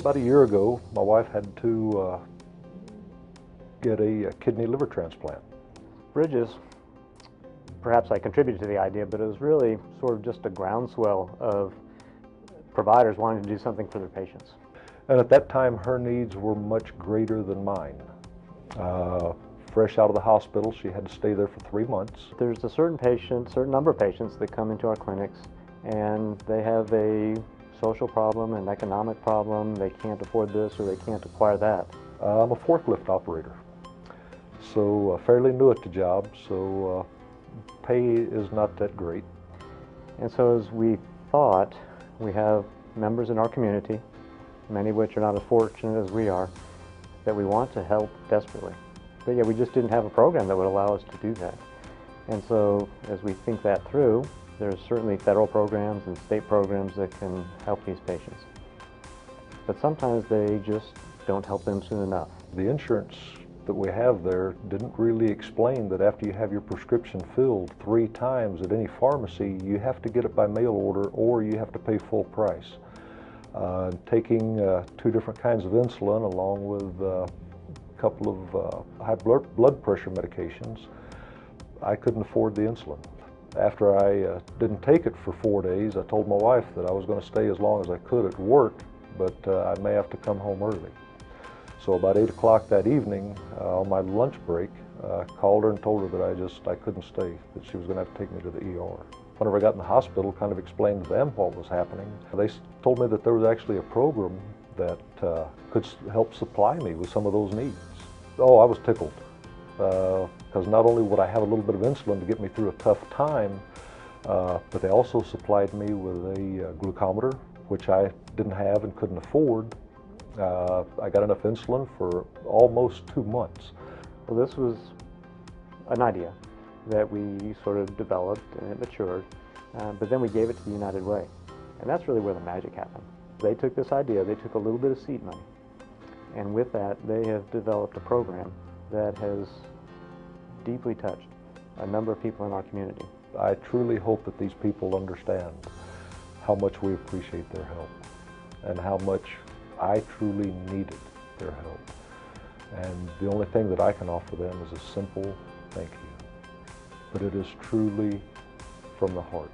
About a year ago, my wife had to get a kidney liver transplant. BridgeS, perhaps I contributed to the idea, but it was really sort of just a groundswell of providers wanting to do something for their patients. And at that time, her needs were much greater than mine. Fresh out of the hospital, she had to stay there for 3 months. There's a certain number of patients that come into our clinics and they have a social problem, an economic problem, they can't afford this or they can't acquire that. I'm a forklift operator, so fairly new at the job, so pay is not that great. And so as we thought, we have members in our community, many of which are not as fortunate as we are, that we want to help desperately. But yeah, we just didn't have a program that would allow us to do that. And so as we think that through, there's certainly federal programs and state programs that can help these patients. But sometimes they just don't help them soon enough. The insurance that we have there didn't really explain that after you have your prescription filled 3 times at any pharmacy, you have to get it by mail order or you have to pay full price. Taking 2 different kinds of insulin along with a couple of high blood pressure medications, I couldn't afford the insulin. After I didn't take it for 4 days, I told my wife that I was going to stay as long as I could at work, but I may have to come home early. So about 8 o'clock that evening, on my lunch break, I called her and told her that I couldn't stay, that she was going to have to take me to the ER. Whenever I got in the hospital, kind of explained to them what was happening. They told me that there was actually a program that could help supply me with some of those needs. Oh, I was tickled, because not only would I have a little bit of insulin to get me through a tough time, but they also supplied me with a glucometer, which I didn't have and couldn't afford. I got enough insulin for almost 2 months. Well, this was an idea that we sort of developed and it matured, but then we gave it to the United Way. And that's really where the magic happened. They took this idea, they took a little bit of seed money, and with that they have developed a program that has deeply touched a number of people in our community. I truly hope that these people understand how much we appreciate their help and how much I truly needed their help. And the only thing that I can offer them is a simple thank you. But it is truly from the heart.